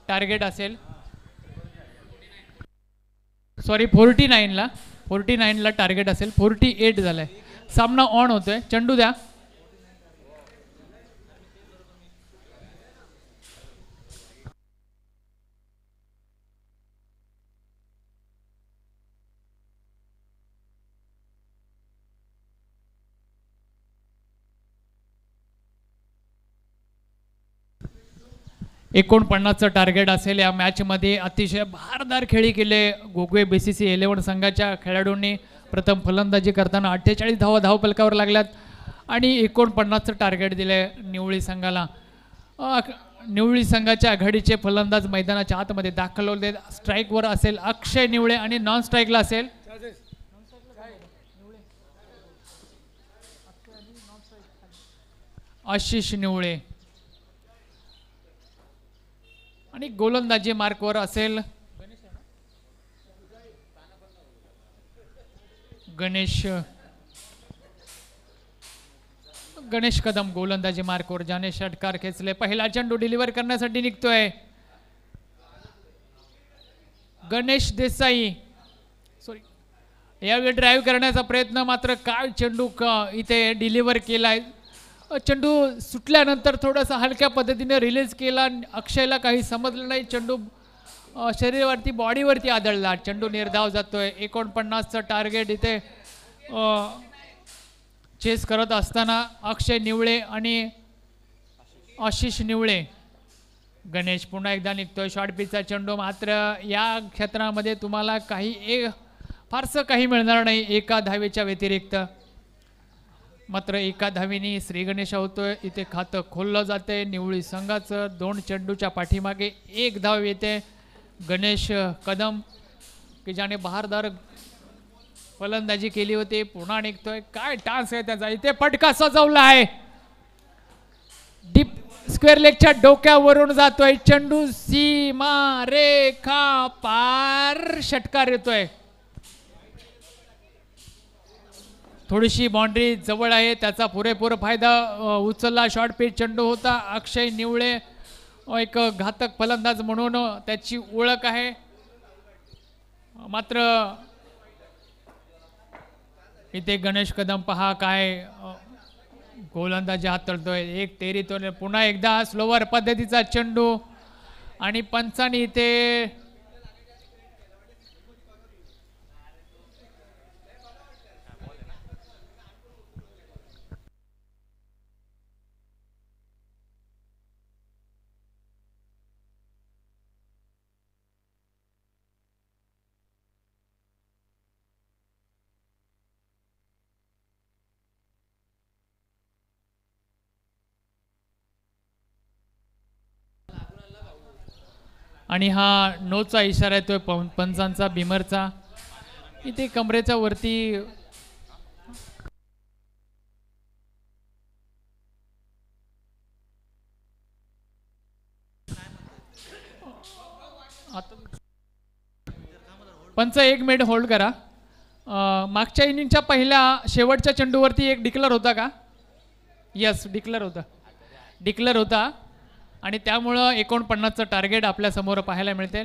टार्गेट असेल. सॉरी 49ला टार्गेट असेल. 48 झालंय. सामना ऑन होतोय. चेंडू द्या. चा टार्गेट असेल. या मॅचमध्ये अतिशय भारदार खेळी केले गोगवे BCC 11 संघाच्या खेळाडूंनी. प्रथम फलंदाजी करताना 48 धावफलकावर लागल्यात आणि 49चं टार्गेट दिले निवळी संघाला. निवळी संघाच्या आघाडीचे फलंदाज मैदानाच्या आतमध्ये दाखल होते. स्ट्राईकवर असेल अक्षय निवळे आणि नॉन स्ट्राईकला असेल आशिष निवळे आणि गोलंदाजी मार्कवर असेल गणेश कदम. गोलंदाजी मार्कवर ज्याने षटकार खेचले. पहिला चेंडू डिलिव्हर करण्यासाठी निघतोय गणेश देसाई. सॉरी यावेळी ड्राईव्ह करण्याचा प्रयत्न मात्र काय चेंडू इथे डिलिव्हर केलाय. चेंडू सुटल्यानंतर थोडासा हलक्या पद्धतीने रिलीज केला. अक्षयला काही समजलं नाही. चेंडू शरीरावरती बॉडीवरती आदळला. चेंडू निर्धाव जातोय. 49चं टार्गेट इथे चेस करत असताना अक्षय निवळे आणि आशिष निवळे. गणेश पुन्हा एकदा निघतोय. शॉर्ट पिचचा चेंडू. मात्र या क्षेत्रामध्ये तुम्हाला फारसं काही मिळणार नाही एका धावेच्या व्यतिरिक्त. मात्र एका धावेने श्री गणेश होतोय. इथे खातं खोललं जाते निवळी संघाचं. 2 चेंडूच्या पाठीमागे 1 धाव येते. गणेश कदम की ज्याने बहारदार फलंदाजी केली होती पुन्हा निघतोय. काय टान्स आहे त्याचा. इथे फटका सजवला आहे. डीप स्क्वेअर लेगच्या डोक्यावरून जातोय चेंडू. सीमा रेखा पार षटकार येतोय. थोडीशी बाउंड्री जवळ आहे. त्याचा पुरेपूर फायदा उचलला. शॉर्ट पिच चेंडू होता. अक्षय निवळे एक घातक फलंदाज म्हणून त्याची ओळख आहे. मात्र इथे गणेश कदम पहा काय गोलंदाजी हाताळतोय. एक तेरीतोय. पुन्हा एकदा स्लोवर पद्धतीचा चेंडू आणि पंचांनी इथे आणि हा नोचा इशारा येतोय पंचांचा बिमरचा. इथे कमरेच्या वरती आता पंच 1 मिनिट होल्ड करा. मागच्या इनिंगच्या शेवटच्या चेंडूवरती एक डिक्लेअर होता का? यस, डिक्लेअर होता आणि त्यामुळं 49चं टार्गेट आपल्या समोर पाहायला मिळते.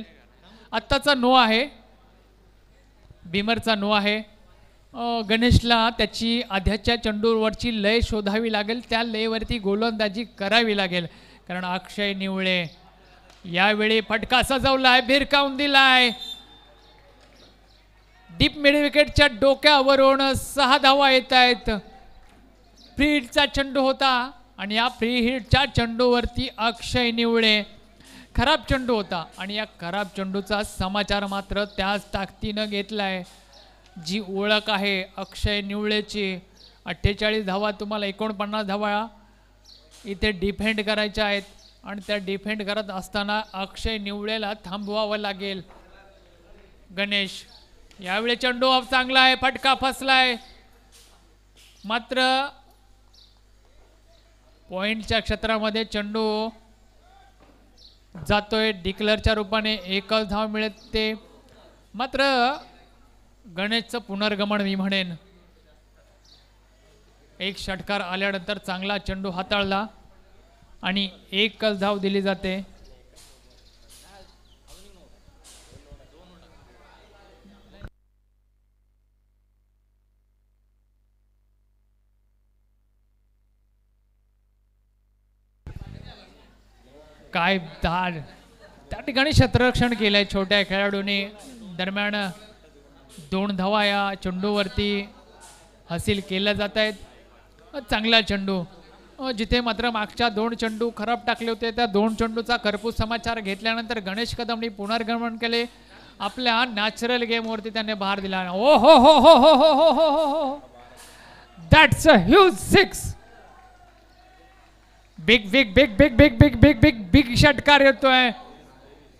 आत्ताचा नो आहे, बिमरचा नो आहे. गणेशला त्याची आध्याच्या चेंडूवरची लय शोधावी लागेल, त्या लयवरती गोलंदाजी करावी लागेल, कारण अक्षय निवळे यावेळी फटका सजवलाय, भिरकावून दिलाय. डीप मिड विकेटच्या डोक्यावरून 6 धावा येत आहेत. फ्री हिटचा चेंडू होता आणि या फ्री हिटच्या चेंडूवरती अक्षय निवळे, खराब चेंडू होता आणि या खराब चेंडूचा समाचार मात्र त्याच ताकदीनं घेतलाय. जी ओळख आहे अक्षय निवळेची, 48 धावा, तुम्हाला 49 धावा इथे डिफेंड करायच्या आहेत आणि त्या डिफेंड करत असताना अक्षय निवळेला थांबवावं लागेल. गणेश यावेळी चेंडू ऑफ चांगला आहे, फटका फसलाय, मात्र पॉइंटच्या क्षेत्रामध्ये चेंडू जातोय. डिक्लेअरच्या रूपाने 1च धाव मिळते. मात्र गणेशचं पुनर्गमन मी म्हणेन, एक षटकार आल्यानंतर चांगला चेंडू हाताळला आणि 1च धाव दिली जाते. काय धाड, त्या ठिकाणी क्षेत्ररक्षण केलंय छोट्या खेळाडूंनी. दरम्यान 2 धावा या चेंडूवरती हासिल केल्या जात आहेत. चांगला चेंडू, जिथे मात्र मागच्या 2 चेंडू खराब टाकले होते, त्या 2 चेंडूचा खरपूस समाचार घेतल्यानंतर गणेश कदमनी पुनर्गमन केले. आपल्या नॅचरल गेमवरती त्याने भार दिला. ओ हो हो हो हो हो हो हो हो हो, that's a huge 6. Big big big big big big big big big षटकार येतोय.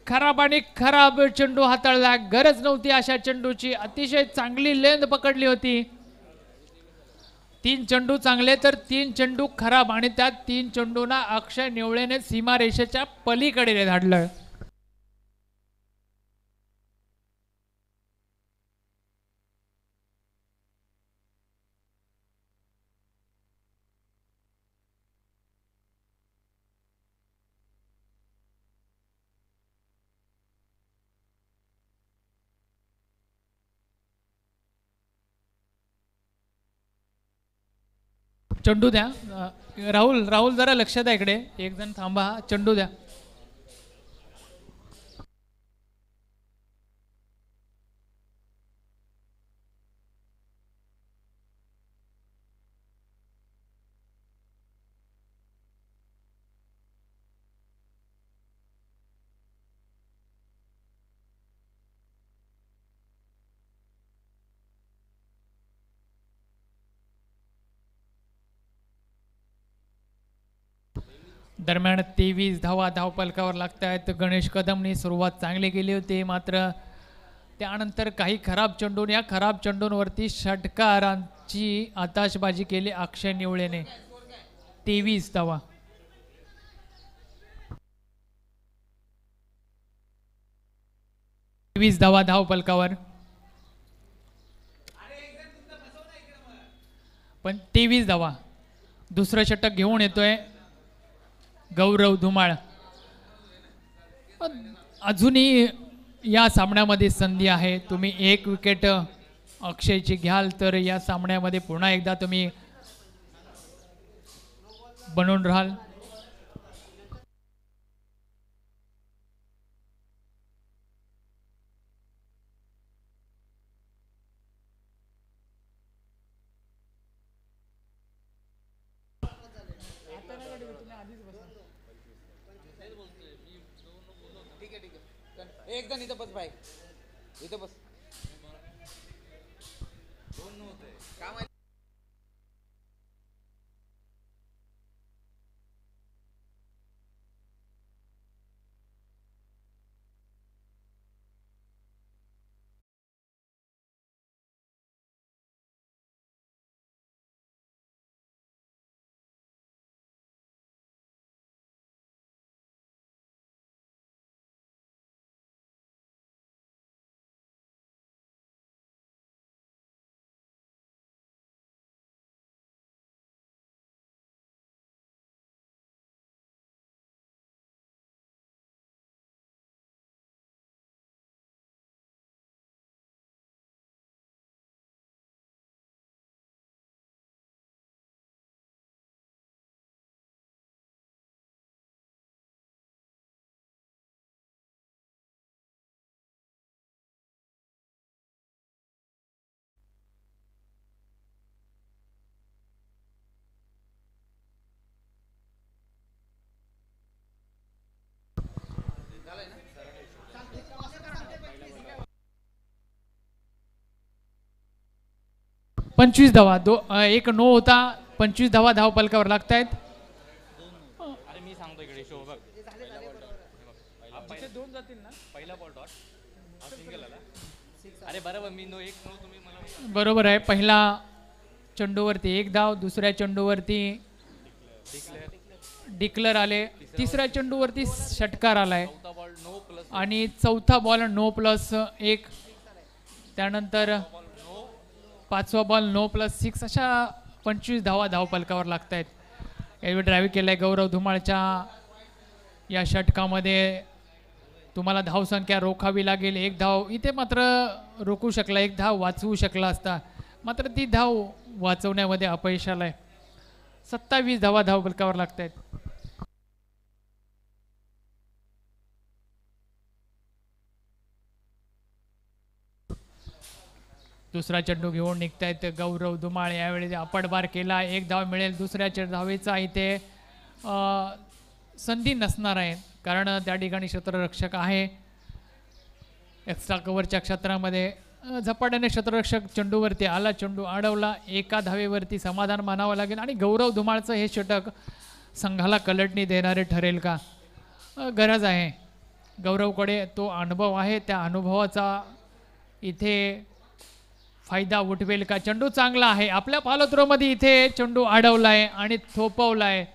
खराब आणि खराब चेंडू हाताळला, गरज नव्हती अशा चेंडूची. अतिशय चांगली लेंथ पकडली होती. 3 चेंडू चांगले तर 3 चेंडू खराब आणि त्या 3 चेंडूंना अक्षय निवळेने सीमारेषेच्या पलीकडे धाडलं. चेंडू द्या. राहुल जरा लक्ष द्या इकडे, एक जण थांबा, चेंडू द्या. दरम्यान 23 धावा धावपलकावर लागत आहेत. गणेश कदमनी सुरुवात चांगली केली होती, मात्र त्यानंतर काही खराब चेंडू, या खराब चेंडूंवरती षटकारांची आताशबाजी केली अक्षय निवळेने. 23 धावा. 23 धावा धावपलकावर, पण 23 धावा. दुसरं षटक घेऊन येतोय गौरव धुमाळ. अजूनही या सामन्यामध्ये संधी आहे. तुम्ही 1 विकेट अक्षयची घ्याल तर या सामन्यामध्ये पुन्हा एकदा तुम्ही बनून राहाल. एक जण इथं बस भाई, इथं बस. 25 धावा एक नो होता. 25 धावा धावपलकावर लागत आहेत. अरे मी सांगतो इकडे शो बघ दोन जातील ना पहिला बॉल डॉट हा सिंगल आला. अरे बरोबर मी नो एक नो तुम्ही मला बरोबर आहे. पहिला चेंडूवरती 1 धाव, दुसऱ्या चेंडूवरती डिक्लेअर आले, तिसऱ्या चेंडूवरती षटकार आलाय बॉल नो प्लस आणि चौथा बॉल नो प्लस 1, त्यानंतर 5वा बॉल नो प्लस 6. अशा 25 धावा धावपलकावर लागत आहेत. यावेळी ड्राईव्ह केलाय गौरव धुमाळच्या या षटकामध्ये. तुम्हाला धावसंख्या रोखावी लागेल. 1 धाव इथे मात्र रोखू शकला, 1 धाव वाचवू शकला असता, मात्र ती धाव वाचवण्यामध्ये अपयश आलाय. 27 धावा धावपलकावर लागत आहेत. दुसरा चेंडू घेऊन निघतायत गौरव धुमाळ. यावेळी अपडबार केला, 1 धाव मिळेल. दुसऱ्या धावेचा इथे संधी नसणार आहे, कारण त्या ठिकाणी क्षेत्ररक्षक आहे. एक्स्ट्रा कव्हरच्या क्षेत्रामध्ये झपाट्याने क्षेत्ररक्षक चेंडूवरती आला, चेंडू अडवला. 1 धावेवरती समाधान मानावं लागेल आणि गौरव धुमाळचं हे षटक संघाला कलटणी देणारे ठरेल का? गरज आहे. गौरवकडे तो अनुभव आहे, त्या अनुभवाचा इथे फायदा उठवेल का? चेंडू चांगला आहे, आपल्या फॉलोथ्रोमध्ये इथे चेंडू अडवलाय आणि थोपवलाय.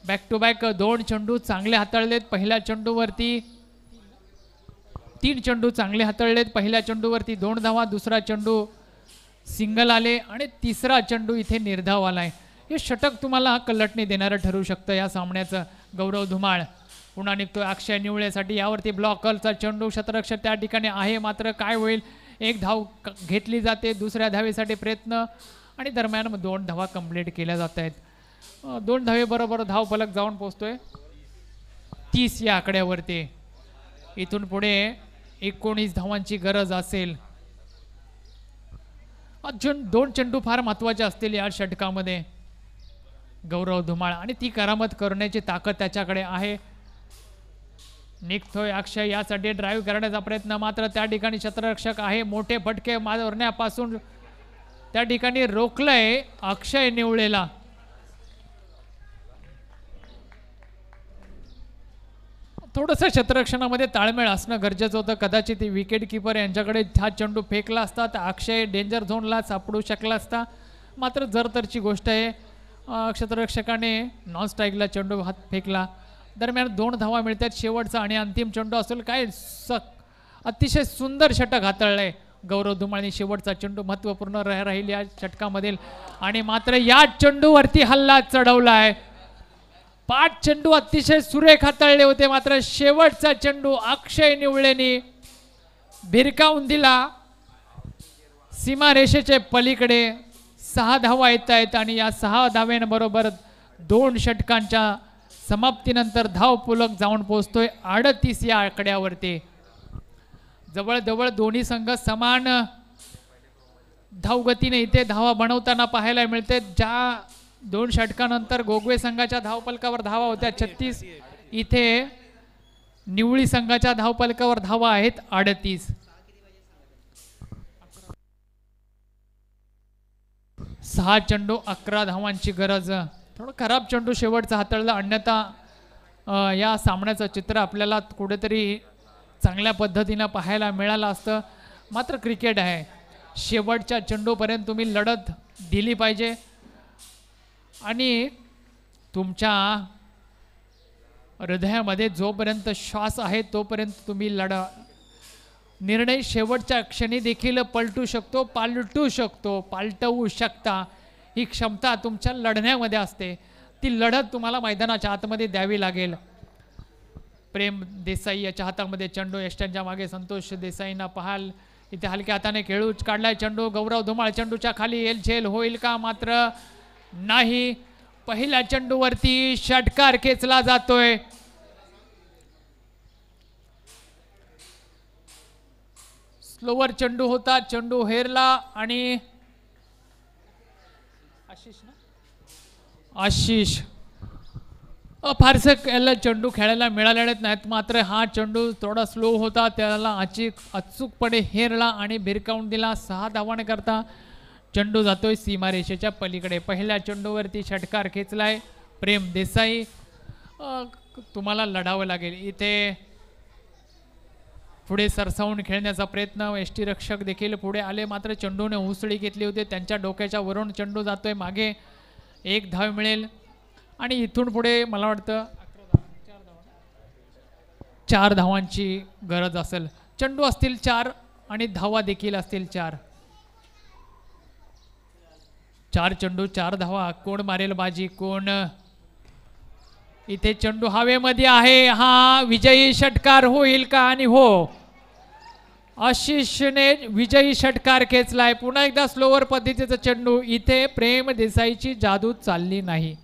बॅक टू बॅक 2 चेंडू चांगले हाताळलेत. पहिल्या चेंडूवरती 3 चेंडू चांगले हाताळलेत. पहिल्या चेंडूवरती 2 धावा, दुसरा चेंडू सिंगल आले आणि तिसरा चेंडू इथे निर्धाव आलाय. हे षटक तुम्हाला कलटणी देणारं ठरू शकतं या सामन्याचं. गौरव धुमाळ पुन्हा निघतोय अक्षय निवळेसाठी. यावरती ब्लॉकरचा चेंडू, क्षेत्ररक्षक त्या ठिकाणी आहे, मात्र काय होईल? 1 धाव घेतली जाते. दुसऱ्या धावेसाठी प्रयत्न आणि दरम्यान 2 धावा कंप्लीट केल्या जात आहेत. 2 धावेबरोबर धावफलक जाऊन पोहोचतोय 30 या आकड्यावरती. इथून पुढे 19 धावांची गरज असेल. अजून 2 चेंडू फार महत्त्वाचे असतील या षटकामध्ये गौरव धुमाळ, आणि ती करामत करण्याची ताकद त्याच्याकडे आहे. निघतोय अक्षय, यासाठी ड्राईव्ह करण्याचा प्रयत्न, मात्र त्या ठिकाणी क्षेत्ररक्षक आहे. मोठे फटके मारण्यापासून त्या ठिकाणी रोखलंय अक्षय निवळेला. थोडंसं क्षेत्ररक्षणामध्ये ताळमेळ असणं गरजेचं होतं. कदाचित विकेट किपर यांच्याकडे हा चेंडू फेकला असता तर अक्षय डेंजर झोनला सापडू शकला असता, मात्र जरतरची गोष्ट आहे. क्षेत्ररक्षकाने नॉन स्ट्राईकला चेंडू हात फेकला. दरम्यान 2 धावा मिळतात. शेवटचा आणि अंतिम चेंडू असेल. काय अतिशय सुंदर षटक हाताळलंय गौरव धुमाळने. शेवटचा चेंडू महत्त्वपूर्ण राहील या षटकामधील, आणि मात्र या चेंडूवरती हल्ला चढवलाय. 5 चेंडू अतिशय सुरेख हाताळले होते, मात्र शेवटचा चेंडू अक्षय निवळेने भिरकावून दिला सीमारेषेचे पलीकडे. 6 धावा येत आहेत आणि या 6 धाव्यांबरोबर 2 षटकांच्या समाप्तीनंतर धावफलक जाऊन पोहोचतोय 38 या आकड्यावरती. जवळजवळ दोन्ही संघ समान धावगतीने इथे धावा बनवताना पाहायला मिळते. ज्या 2 षटकानंतर गोगवे संघाच्या धावपलकावर धावा होत्या 36, इथे निवळी संघाच्या धावपलकावर धावा आहेत 38. 6 चेंडू 11 धावांची गरज. थोडं खराब चेंडू शेवटचा हाताळला, अन्यथा या सामन्याचं चित्र आपल्याला कुठेतरी चांगल्या पद्धतीनं पाहायला मिळालं असतं. मात्र क्रिकेट आहे, शेवटच्या चेंडूपर्यंत तुम्ही लढत दिली पाहिजे आणि तुमच्या हृदयामध्ये जोपर्यंत श्वास आहे तोपर्यंत तुम्ही लढा. निर्णय शेवटच्या क्षणी देखील पालटू शकतो, पालटवू शकता. ही क्षमता तुमच्या लढण्यामध्ये असते. ती लढत तुम्हाला मैदानाच्या आतमध्ये द्यावी लागेल. प्रेम देसाई याच्या हातामध्ये चेंडू, यष्ट्यांच्या मागे संतोष देसाईंना पाहाल इथे हलक्या हाताने खेळू काढलाय चेंडू. गौरव धुमाळ चेंडूच्या खाली येल झेल होईल का? मात्र नाही. पहिल्या चेंडूवरती षटकार खेचला जातोय. स्लोवर चेंडू होता, चेंडू हेरला आणि आशिष फारसं याला चेंडू खेळायला मिळालेले नाहीत, मात्र हा चेंडू थोडा स्लो होता, त्याला अचूकपणे हेरला आणि भिरकावून दिला. 6 धावांकरता चेंडू जातोय सीमारेषेच्या पलीकडे. पहिल्या चेंडूवरती षटकार खेचलाय प्रेम देसाई. तुम्हाला लढावं लागेल इथे. पुढे सरसावून खेळण्याचा प्रयत्न. एसटी रक्षक देखील पुढे आले, मात्र चेंडूने उसळी घेतली होती. त्यांच्या डोक्याच्या वरून चेंडू जातोय मागे. 1 धाव मिळेल आणि इथून पुढे मला वाटतं 4 धावांची गरज असेल. चेंडू असतील 4 आणि धावा देखील असतील 4. 4 चेंडू 4 धावा. कोण मारेल बाजी, कोण? इथे चेंडू हवेमध्ये आहे. हा विजयी षटकार होईल का? आणि हो, आशिषने विजयी षटकार खेचलाय. पुन्हा एकदा स्लोवर पद्धतीचा चेंडू. इथे प्रेम देसाईची जादू चालली नाही.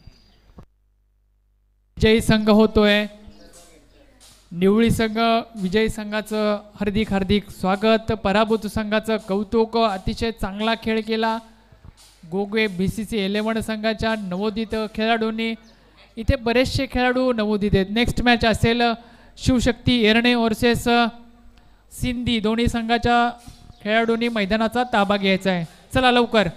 विजयी संघ होतोय. निवळी संघ विजयी संघाचं हार्दिक हार्दिक स्वागत. पराभूत संघाचं कौतुक. अतिशय चांगला खेळ केला. गोगवे BCC 11 संघाच्या नवोदित खेळाडूंनी. इथे बरेचसे खेळाडू नवोदित आहेत. नेक्स्ट मॅच असेल शिवशक्ती एरणे वर्सेस सिंधी. दोन्ही संघाच्या खेळाडूंनी मैदानाचा ताबा घ्यायचा आहे. चला लवकर.